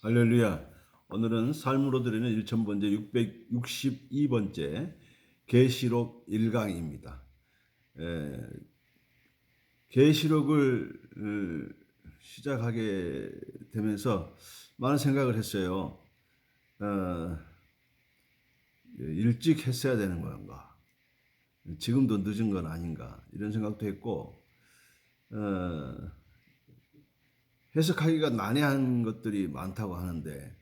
할렐루야. 오늘은 삶으로 드리는 1000번째 662번째 계시록 1강입니다. 계시록을 시작하게 되면서 많은 생각을 했어요. 일찍 했어야 되는 건가? 지금도 늦은 건 아닌가? 이런 생각도 했고, 해석하기가 난해한 것들이 많다고 하는데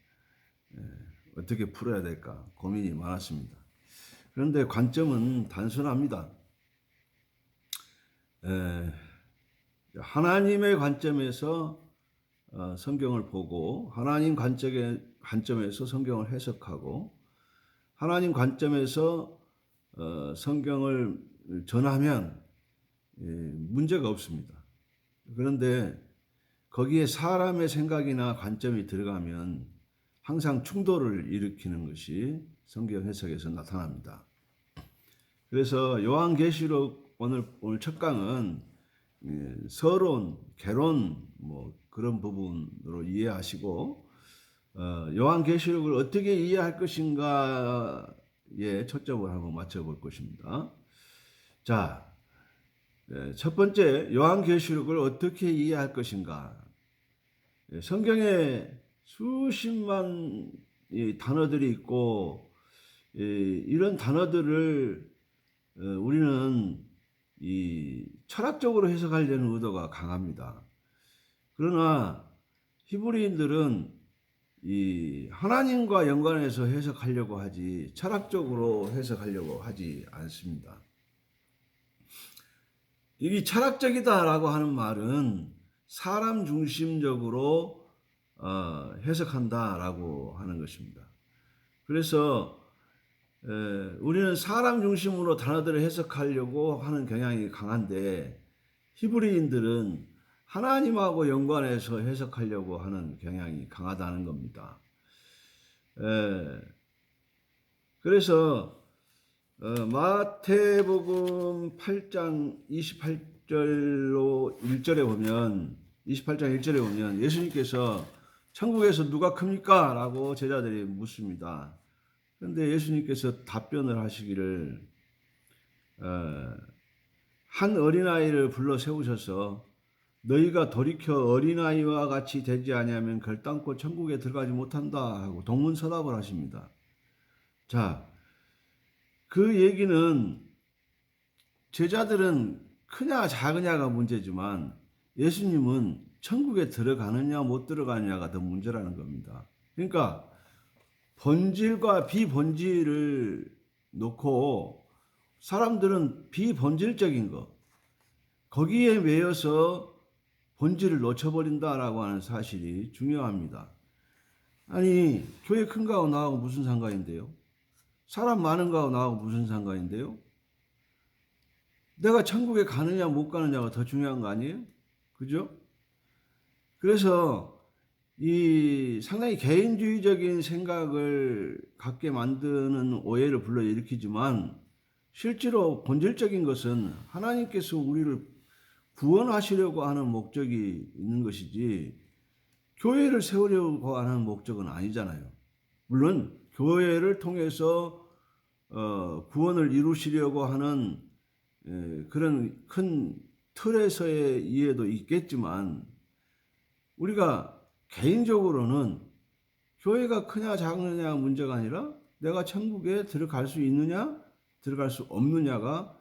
어떻게 풀어야 될까 고민이 많았습니다. 그런데 관점은 단순합니다. 하나님의 관점에서 성경을 보고 하나님 관점에서 성경을 해석하고 하나님 관점에서 성경을 전하면 문제가 없습니다. 그런데 거기에 사람의 생각이나 관점이 들어가면 항상 충돌을 일으키는 것이 성경 해석에서 나타납니다. 그래서 요한계시록 오늘 첫 강은 서론, 개론 그런 부분으로 이해하시고 요한계시록을 어떻게 이해할 것인가에 초점을 한번 맞춰볼 것입니다. 자, 첫 번째 요한계시록을 어떻게 이해할 것인가. 성경에 수십만 단어들이 있고 이런 단어들을 우리는 철학적으로 해석하려는 의도가 강합니다. 그러나 히브리인들은 하나님과 연관해서 해석하려고 하지 철학적으로 해석하려고 하지 않습니다. 이 철학적이다라고 하는 말은 사람 중심적으로 해석한다라고 하는 것입니다. 그래서 우리는 사람 중심으로 단어들을 해석하려고 하는 경향이 강한데 히브리인들은 하나님하고 연관해서 해석하려고 하는 경향이 강하다는 겁니다. 그래서 마태복음 8장 28절로 1절에 보면 28장 1절에 보면 예수님께서 천국에서 누가 큽니까? 라고 제자들이 묻습니다. 그런데 예수님께서 답변을 하시기를 한 어린아이를 불러 세우셔서 너희가 돌이켜 어린아이와 같이 되지 아니하면 결단코 천국에 들어가지 못한다 하고 동문서답을 하십니다. 자, 그 얘기는 제자들은 크냐 작으냐가 문제지만 예수님은 천국에 들어가느냐 못 들어가느냐가 더 문제라는 겁니다. 그러니까 본질과 비본질을 놓고 사람들은 비본질적인 것 거기에 매여서 본질을 놓쳐버린다라고 하는 사실이 중요합니다. 아니 교회 큰 거하고 나하고 무슨 상관인데요? 사람 많은 거하고 나하고 무슨 상관인데요? 내가 천국에 가느냐 못 가느냐가 더 중요한 거 아니에요? 그죠? 그래서 상당히 개인주의적인 생각을 갖게 만드는 오해를 불러일으키지만 실제로 본질적인 것은 하나님께서 우리를 구원하시려고 하는 목적이 있는 것이지 교회를 세우려고 하는 목적은 아니잖아요. 물론 교회를 통해서 구원을 이루시려고 하는 그런 큰 틀에서의 이해도 있겠지만 우리가 개인적으로는 교회가 크냐 작느냐 문제가 아니라 내가 천국에 들어갈 수 있느냐 들어갈 수 없느냐가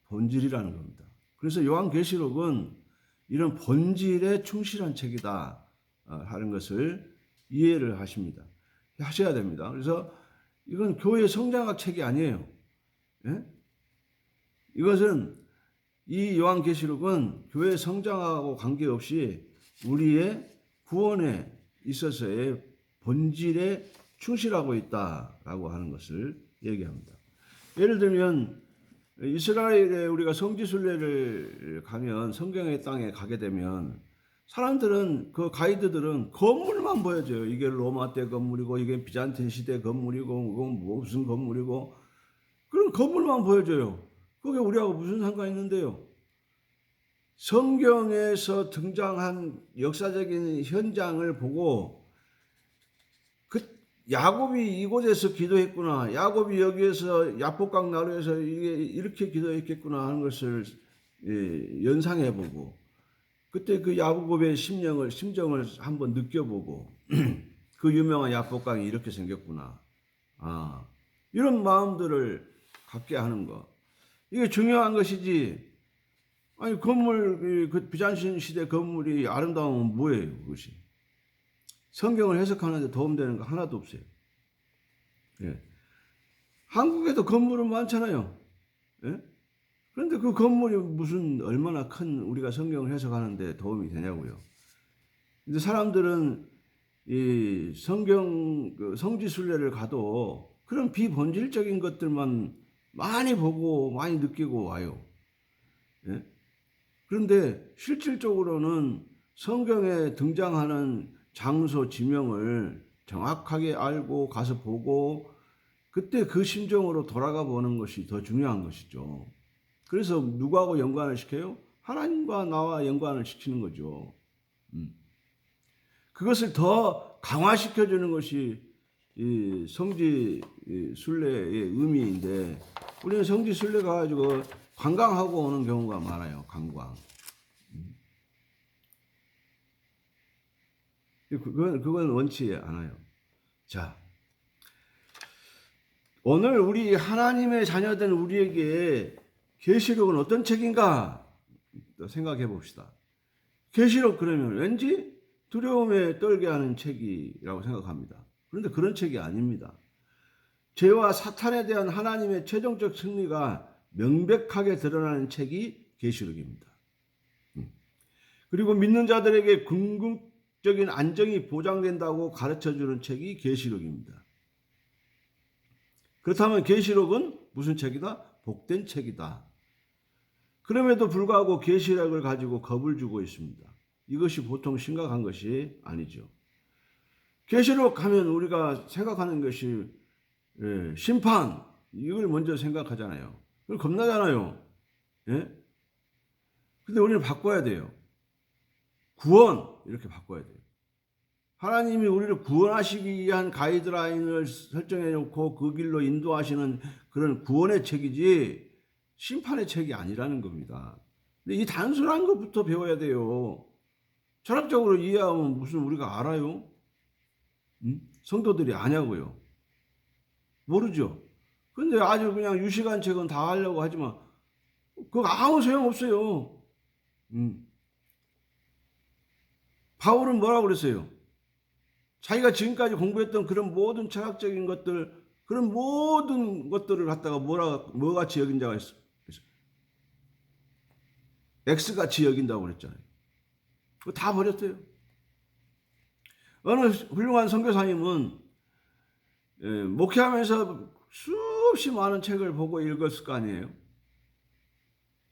본질이라는 겁니다. 그래서 요한계시록은 이런 본질에 충실한 책이다 하는 것을 이해를 하셔야 됩니다. 그래서 이건 교회 성장학 책이 아니에요. 예? 이것은 이 요한계시록은 교회 성장하고 관계없이 우리의 구원에 있어서의 본질에 충실하고 있다라고 하는 것을 얘기합니다. 예를 들면 이스라엘에 우리가 성지순례를 가면 성경의 땅에 가게 되면 사람들은 그 가이드들은 건물만 보여줘요. 이게 로마 때 건물이고 이게 비잔틴 시대 건물이고 이건 무슨 건물이고 그런 건물만 보여줘요. 그게 우리하고 무슨 상관이 있는데요? 성경에서 등장한 역사적인 현장을 보고 야곱이 이곳에서 기도했구나. 야곱이 여기에서 야복강 나루에서 이렇게 기도했겠구나 하는 것을 연상해보고 그때 그 야곱의 심정을 한번 느껴보고 그 유명한 야복강이 이렇게 생겼구나. 이런 마음들을 갖게 하는 거. 이게 중요한 것이지. 아니 건물 그 비잔신 시대 건물이 아름다우면 뭐예요, 그것이? 성경을 해석하는데 도움되는 거 하나도 없어요. 예. 한국에도 건물은 많잖아요. 예? 그런데 그 건물이 무슨 얼마나 큰 우리가 성경을 해석하는데 도움이 되냐고요. 근데 사람들은 이 성경 그 성지순례를 가도 그런 비본질적인 것들만 많이 보고 많이 느끼고 와요. 예? 그런데 실질적으로는 성경에 등장하는 장소 지명을 정확하게 알고 가서 보고 그때 그 심정으로 돌아가 보는 것이 더 중요한 것이죠. 그래서 누구하고 연관을 시켜요? 하나님과 나와 연관을 시키는 거죠. 그것을 더 강화시켜주는 것이 이 성지 순례의 의미인데 우리는 성지 순례 가가지고 관광하고 오는 경우가 많아요. 관광. 그건 원치 않아요. 자, 오늘 우리 하나님의 자녀된 우리에게 계시록은 어떤 책인가 생각해 봅시다. 계시록 그러면 왠지 두려움에 떨게 하는 책이라고 생각합니다. 그런데 그런 책이 아닙니다. 죄와 사탄에 대한 하나님의 최종적 승리가 명백하게 드러나는 책이 계시록입니다. 그리고 믿는 자들에게 궁극적인 안정이 보장된다고 가르쳐주는 책이 계시록입니다. 그렇다면 계시록은 무슨 책이다? 복된 책이다. 그럼에도 불구하고 계시록을 가지고 겁을 주고 있습니다. 이것이 보통 심각한 것이 아니죠. 계시록 하면 우리가 생각하는 것이 심판 이걸 먼저 생각하잖아요. 그걸 겁나잖아요. 예? 근데 우리는 바꿔야 돼요. 구원 이렇게 바꿔야 돼요. 하나님이 우리를 구원하시기 위한 가이드라인을 설정해 놓고 그 길로 인도하시는 그런 구원의 책이지 심판의 책이 아니라는 겁니다. 근데 이 단순한 것부터 배워야 돼요. 철학적으로 이해하면 무슨 우리가 알아요? 성도들이 아냐고요. 모르죠. 근데 아주 그냥 유식한 책은 다 하려고 하지만 그거 아무 소용없어요. 바울은 뭐라고 그랬어요? 자기가 지금까지 공부했던 그런 모든 철학적인 것들, 그런 모든 것들을 갖다가 뭐같이 여긴 자가 있어? X같이 여긴다고 그랬잖아요. 그거 다 버렸어요. 어느 훌륭한 선교사님은 목회하면서 수없이 많은 책을 보고 읽었을 거 아니에요.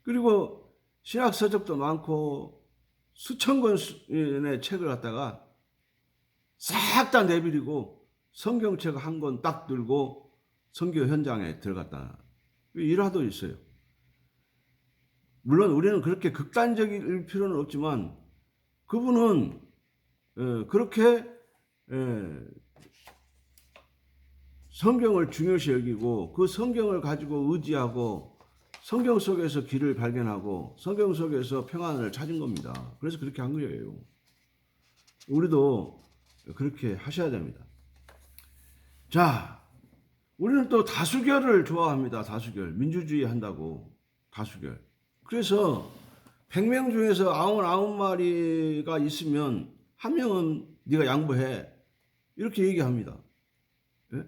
그리고 신학 서적도 많고 수천 권의 책을 갖다가 싹 다 내버리고 성경책 한 권 딱 들고 선교 현장에 들어갔다. 일화도 있어요. 물론 우리는 그렇게 극단적일 필요는 없지만 그분은 그렇게 성경을 중요시 여기고 그 성경을 가지고 의지하고 성경 속에서 길을 발견하고 성경 속에서 평안을 찾은 겁니다. 그래서 그렇게 한 거예요. 우리도 그렇게 하셔야 됩니다. 자, 우리는 또 다수결을 좋아합니다. 다수결. 민주주의 한다고. 다수결. 그래서 100명 중에서 99마리가 있으면 한 명은 네가 양보해. 이렇게 얘기합니다. 예?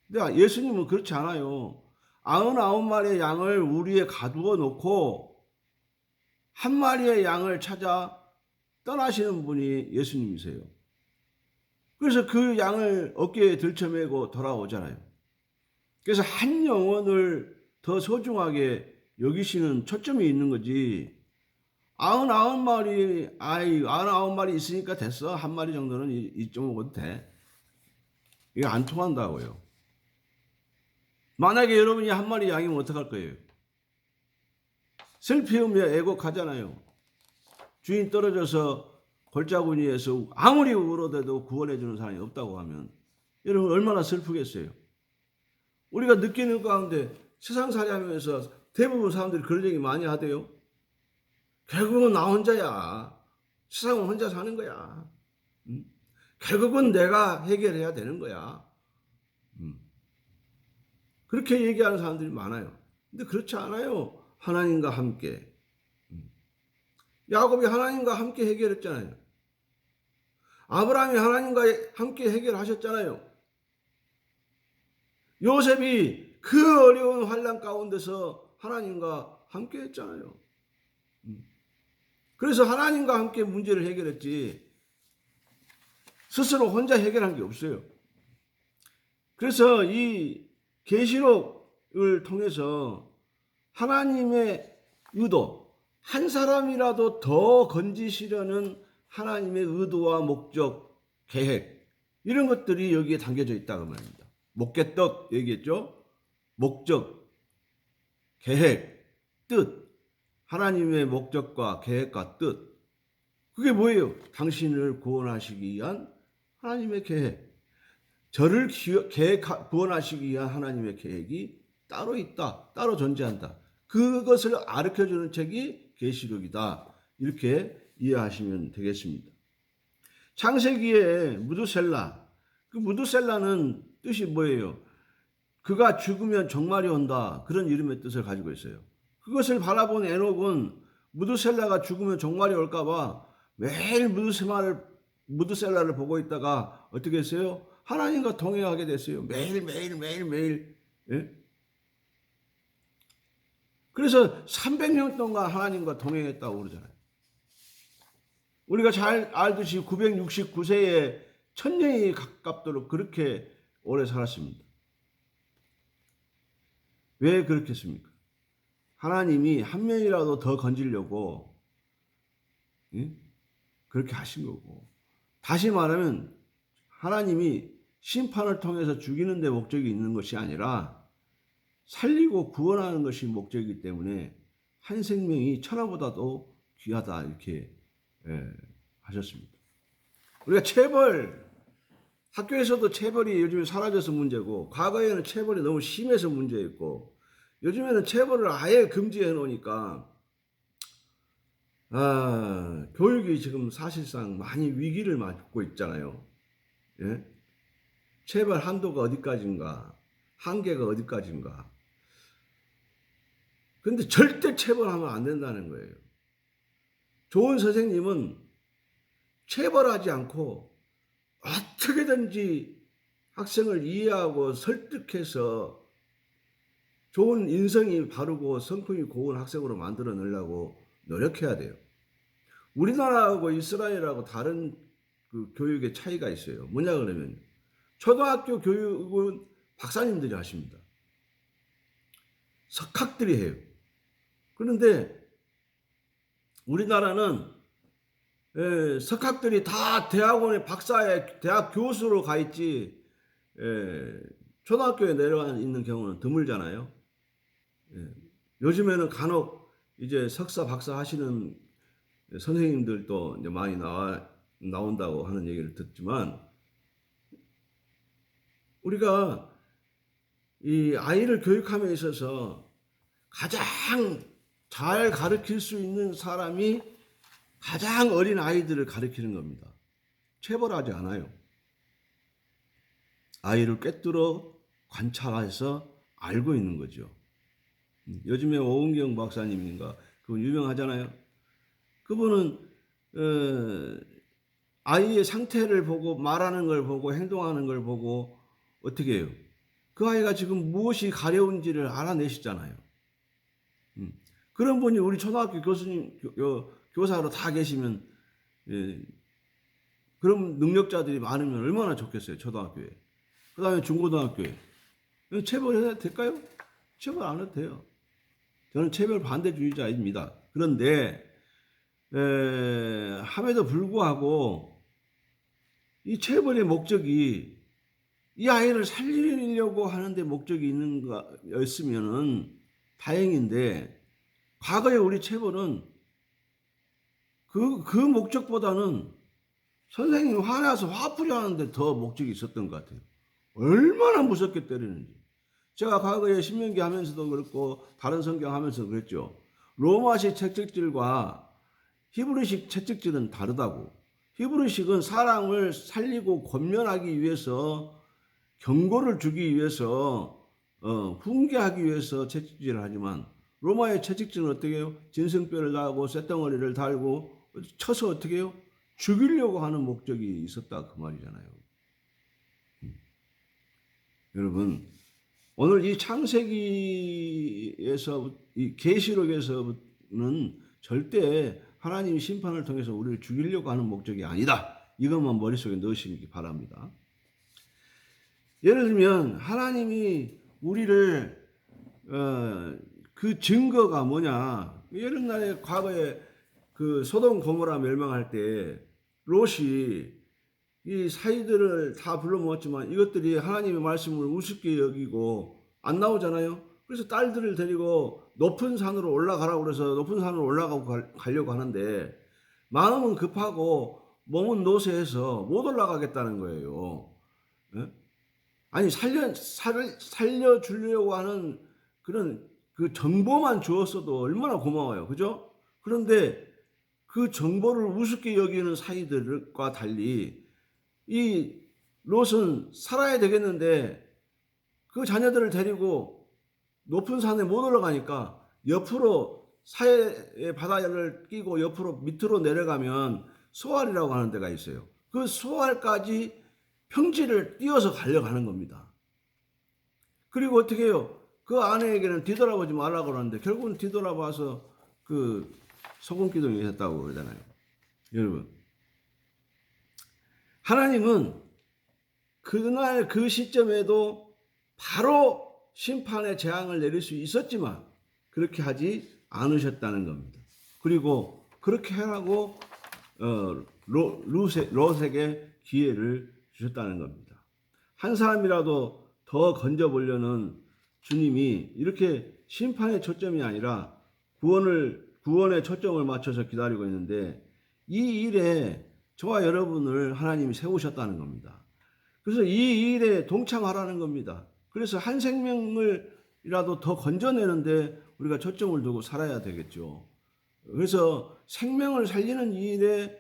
근데 예수님은 그렇지 않아요. 99마리의 양을 우리에 가두어 놓고 한 마리의 양을 찾아 떠나시는 분이 예수님이세요. 그래서 그 양을 어깨에 들쳐매고 돌아오잖아요. 그래서 한 영혼을 더 소중하게 여기시는 초점이 있는 거지. 99마리 있으니까 됐어. 한 마리 정도는 이쪽 먹어도 돼. 이게 안 통한다고요. 만약에 여러분이 한 마리 양이면 어떡할 거예요? 슬피우며 애곡하잖아요. 주인 떨어져서 골짜구니에서 아무리 울어대도 구원해주는 사람이 없다고 하면 여러분 얼마나 슬프겠어요. 우리가 느끼는 가운데 세상살이 하면서 대부분 사람들이 그런 얘기 많이 하대요. 결국은 나 혼자야. 세상은 혼자 사는 거야. 결국은 내가 해결해야 되는 거야. 그렇게 얘기하는 사람들이 많아요. 근데 그렇지 않아요. 하나님과 함께. 야곱이 하나님과 함께 해결했잖아요. 아브라함이 하나님과 함께 해결하셨잖아요. 요셉이 그 어려운 환난 가운데서 하나님과 함께 했잖아요. 그래서 하나님과 함께 문제를 해결했지 스스로 혼자 해결한 게 없어요. 그래서 이 계시록을 통해서 하나님의 의도, 한 사람이라도 더 건지시려는 하나님의 의도와 목적, 계획 이런 것들이 여기에 담겨져 있다고 말입니다. 목개떡 얘기했죠. 목적, 계획, 뜻, 하나님의 목적과 계획과 뜻 그게 뭐예요? 당신을 구원하시기 위한 하나님의 계획. 저를 구원하시기 위한 하나님의 계획이 따로 있다. 따로 존재한다. 그것을 가르쳐주는 책이 계시록이다. 이렇게 이해하시면 되겠습니다. 창세기에 무드셀라. 그 무드셀라는 뜻이 뭐예요? 그가 죽으면 종말이 온다. 그런 이름의 뜻을 가지고 있어요. 그것을 바라본 에녹은 무드셀라가 죽으면 종말이 올까 봐 매일 무드셀라를 보고 있다가 어떻게 했어요? 하나님과 동행하게 됐어요. 매일. 예? 그래서 300년 동안 하나님과 동행했다고 그러잖아요. 우리가 잘 알듯이 969세에 1000년이 가깝도록 그렇게 오래 살았습니다. 왜 그렇겠습니까? 하나님이 한 명이라도 더 건지려고 그렇게 하신 거고, 다시 말하면 하나님이 심판을 통해서 죽이는 데 목적이 있는 것이 아니라 살리고 구원하는 것이 목적이기 때문에 한 생명이 천하보다도 귀하다 이렇게 하셨습니다. 우리가 체벌, 학교에서도 체벌이 요즘에 사라져서 문제고, 과거에는 체벌이 너무 심해서 문제였고, 요즘에는 체벌을 아예 금지해 놓으니까 교육이 지금 사실상 많이 위기를 맞고 있잖아요. 예? 체벌 한도가 어디까지인가, 한계가 어디까지인가. 근데 절대 체벌하면 안 된다는 거예요. 좋은 선생님은 체벌하지 않고 어떻게든지 학생을 이해하고 설득해서 좋은 인성이 바르고 성품이 고운 학생으로 만들어내려고 노력해야 돼요. 우리나라하고 이스라엘하고 다른 그 교육의 차이가 있어요. 뭐냐 그러면 초등학교 교육은 박사님들이 하십니다. 석학들이 해요. 그런데 우리나라는 석학들이 다 대학원에 박사에 대학 교수로 가 있지 초등학교에 내려와 있는 경우는 드물잖아요. 요즘에는 간혹 이제 석사 박사 하시는 선생님들도 이제 많이 나온다고 하는 얘기를 듣지만, 우리가 이 아이를 교육함에 있어서 가장 잘 가르칠 수 있는 사람이 가장 어린 아이들을 가르치는 겁니다. 체벌하지 않아요. 아이를 꿰뚫어 관찰해서 알고 있는 거죠. 요즘에 오은경 박사님인가 그분 유명하잖아요. 그분은 아이의 상태를 보고 말하는 걸 보고 행동하는 걸 보고 어떻게 해요? 그 아이가 지금 무엇이 가려운지를 알아내시잖아요. 그런 분이 우리 초등학교 교수님 교사로 다 계시면 그런 능력자들이 많으면 얼마나 좋겠어요. 초등학교에. 그 다음에 중고등학교에. 체벌해도 될까요? 체벌 안 해도 돼요. 저는 체벌 반대주의자입니다. 그런데 함에도 불구하고 이 체벌의 목적이 이 아이를 살리려고 하는데 목적이 있는 거였으면은 다행인데, 과거에 우리 체벌은 그 목적보다는 선생님이 화나서 화풀이 하는데 더 목적이 있었던 것 같아요. 얼마나 무섭게 때리는지. 제가 과거에 신명기 하면서도 그렇고 다른 성경 하면서도 그랬죠. 로마식 채찍질과 히브리식 채찍질은 다르다고. 히브리식은 사람을 살리고 권면하기 위해서, 경고를 주기 위해서, 훈계하기 위해서 채찍질을 하지만, 로마의 채찍질은 어떻게 해요? 진승뼈를 달고 쇳덩어리를 달고 쳐서 어떻게 해요? 죽이려고 하는 목적이 있었다 그 말이잖아요. 여러분, 오늘 이 창세기에서, 이 계시록에서는 절대 하나님이 심판을 통해서 우리를 죽이려고 하는 목적이 아니다. 이것만 머릿속에 넣으시기 바랍니다. 예를 들면 하나님이 우리를 그 증거가 뭐냐? 옛날에 과거에 그 소돔 고모라 멸망할 때 롯이 이 사이들을 다 불러 모았지만 이것들이 하나님의 말씀을 우습게 여기고 안 나오잖아요. 그래서 딸들을 데리고 높은 산으로 올라가라고 그래서 높은 산으로 올라가고 가려고 하는데 마음은 급하고 몸은 노쇠해서 못 올라가겠다는 거예요. 예? 아니 살려주려고 하는 그런 그 정보만 주었어도 얼마나 고마워요. 그죠? 그런데 그 정보를 우습게 여기는 사이들과 달리 이 롯은 살아야 되겠는데 그 자녀들을 데리고 높은 산에 못 올라가니까 옆으로 사해의 바다를 끼고 옆으로 밑으로 내려가면 소알이라고 하는 데가 있어요. 그 소알까지 평지를 뛰어서 가려고 하는 겁니다. 그리고 어떻게 해요? 그 아내에게는 뒤돌아보지 말라고 그러는데 결국은 뒤돌아봐서 그 소금기둥이 했다고 그러잖아요. 여러분, 하나님은 그날 그 시점에도 바로 심판의 재앙을 내릴 수 있었지만 그렇게 하지 않으셨다는 겁니다. 그리고 그렇게 하라고 롯에게 기회를 주셨다는 겁니다. 한 사람이라도 더 건져보려는 주님이 이렇게 심판의 초점이 아니라 구원의 초점을 맞춰서 기다리고 있는데 이 일에 저와 여러분을 하나님이 세우셨다는 겁니다. 그래서 이 일에 동참하라는 겁니다. 그래서 한 생명을이라도 더 건져내는데 우리가 초점을 두고 살아야 되겠죠. 그래서 생명을 살리는 일에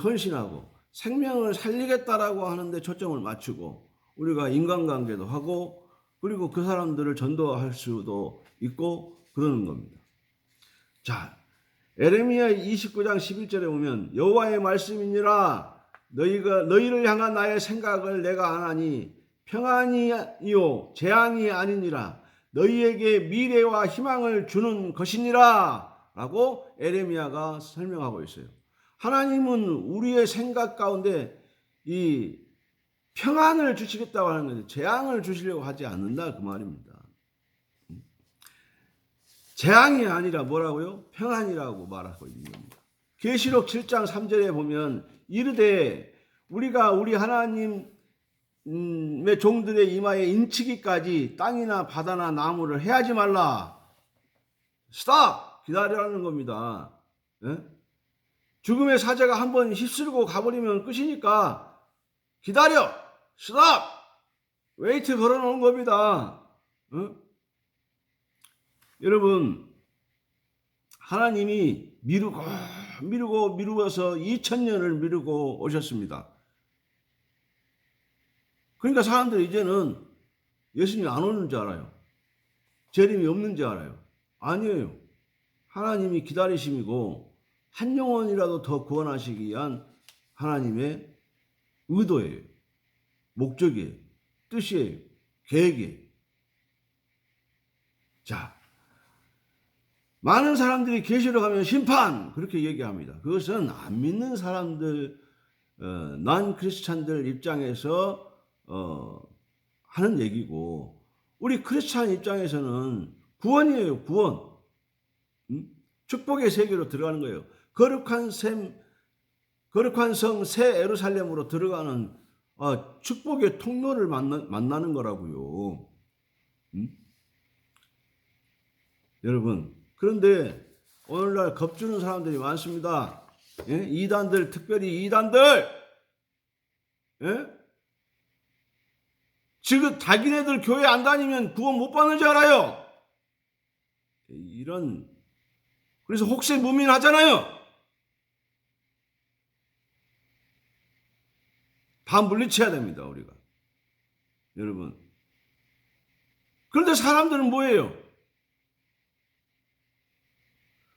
헌신하고 생명을 살리겠다라고 하는데 초점을 맞추고 우리가 인간관계도 하고 그리고 그 사람들을 전도할 수도 있고 그러는 겁니다. 자, 에레미야 29장 11절에 보면 여호와의 말씀이니라 너희를 향한 나의 생각을 내가 아나니 평안이요 재앙이 아니니라 너희에게 미래와 희망을 주는 것이니라 라고 에레미야가 설명하고 있어요. 하나님은 우리의 생각 가운데 이 평안을 주시겠다고 하는 건데 재앙을 주시려고 하지 않는다 그 말입니다. 재앙이 아니라 뭐라고요? 평안이라고 말하고 있는 겁니다. 계시록 7장 3절에 보면 이르되 우리가 우리 하나님의 종들의 이마에 인치기까지 땅이나 바다나 나무를 해하지 말라. 스탑! 기다리라는 겁니다. 예? 죽음의 사자가 한번 휩쓸고 가버리면 끝이니까 기다려! 스탑! 웨이트 걸어놓은 겁니다. 예? 여러분, 하나님이 미루어서 2000년을 미루고 오셨습니다. 그러니까 사람들이 이제는 예수님이 안 오는 줄 알아요. 재림이 없는 줄 알아요. 아니에요. 하나님이 기다리심이고 한 영혼이라도 더 구원하시기 위한 하나님의 의도예요. 목적이에요. 뜻이에요. 계획이에요. 자, 많은 사람들이 계시록 하면 심판 그렇게 얘기합니다. 그것은 안 믿는 사람들, 난 크리스찬들 입장에서 하는 얘기고 우리 크리스찬 입장에서는 구원이에요. 구원. 축복의 세계로 들어가는 거예요. 거룩한 성 새 예루살렘으로 들어가는 축복의 통로를 만나는 거라고요. 여러분, 그런데 오늘날 겁주는 사람들이 많습니다. 예? 이단들, 특별히 이단들, 예? 지금 자기네들 교회 안 다니면 구원 못 받는 줄 알아요. 이런, 그래서 혹세 무민하잖아요. 다 물리쳐야 됩니다, 우리가. 여러분. 그런데 사람들은 뭐예요?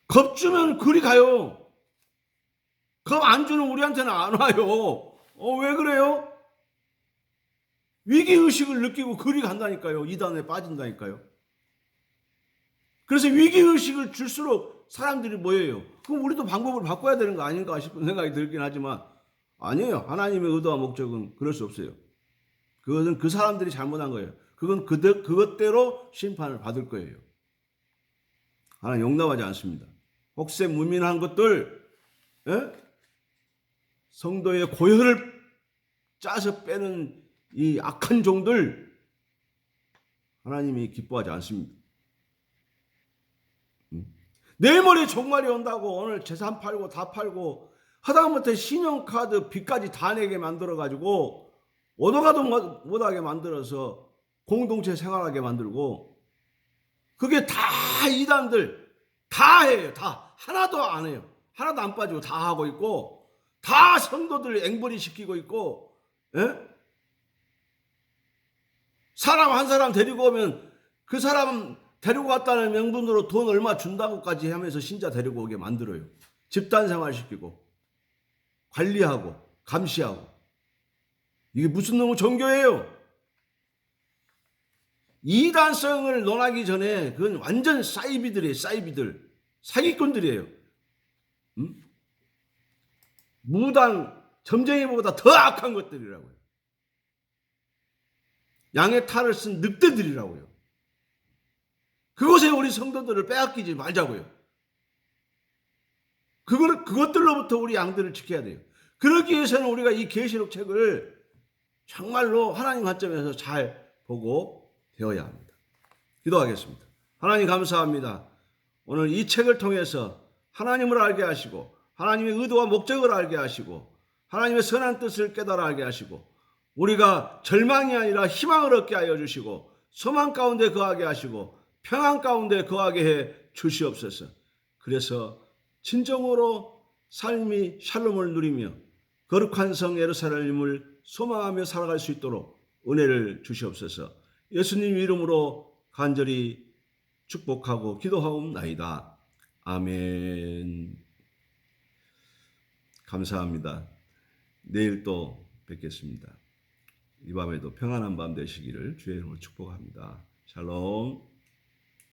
겁 주면 그리 가요. 겁 안 주는 우리한테는 안 와요. 왜 그래요? 위기의식을 느끼고 그리 간다니까요. 이단에 빠진다니까요. 그래서 위기의식을 줄수록 사람들이 뭐예요? 그럼 우리도 방법을 바꿔야 되는 거 아닌가 싶은 생각이 들긴 하지만 아니에요. 하나님의 의도와 목적은 그럴 수 없어요. 그것은 그 사람들이 잘못한 거예요. 그건 그것대로 심판을 받을 거예요. 하나님 용납하지 않습니다. 혹세 무민한 것들, 성도의 고혈을 짜서 빼는 이 악한 종들, 하나님이 기뻐하지 않습니다. 내일 모레 종말이 온다고 오늘 재산 팔고 다 팔고 하다못해 신용카드 빚까지 다 내게 만들어가지고 오도가도 못하게 만들어서 공동체 생활하게 만들고, 그게 다 이단들 다 해요. 다 하나도 안 해요. 하나도 안 빠지고 다 하고 있고, 다 성도들 앵벌이 시키고 있고, 사람 한 사람 데리고 오면 그 사람 데리고 왔다는 명분으로 돈 얼마 준다고까지 하면서 신자 데리고 오게 만들어요. 집단 생활 시키고 관리하고 감시하고. 이게 무슨 놈의 종교예요? 이단성을 논하기 전에 그건 완전 사이비들이에요. 사이비들. 사기꾼들이에요. 무당 점쟁이보다 더 악한 것들이라고요. 양의 탈을 쓴 늑대들이라고요. 그곳에 우리 성도들을 빼앗기지 말자고요. 그것들로부터 우리 양들을 지켜야 돼요. 그러기 위해서는 우리가 이 계시록 책을 정말로 하나님 관점에서 잘 보고 배워야 합니다. 기도하겠습니다. 하나님 감사합니다. 오늘 이 책을 통해서 하나님을 알게 하시고 하나님의 의도와 목적을 알게 하시고 하나님의 선한 뜻을 깨달아 알게 하시고 우리가 절망이 아니라 희망을 얻게 하여 주시고 소망 가운데 거하게 하시고 평안 가운데 거하게 해 주시옵소서. 그래서 진정으로 삶이 샬롬을 누리며 거룩한 성 예루살렘을 소망하며 살아갈 수 있도록 은혜를 주시옵소서. 예수님 이름으로 간절히 축복하고 기도하옵나이다. 아멘. 감사합니다. 내일 또 뵙겠습니다. 이 밤에도 평안한 밤 되시기를 주의 이름으로 축복합니다. 샬롬.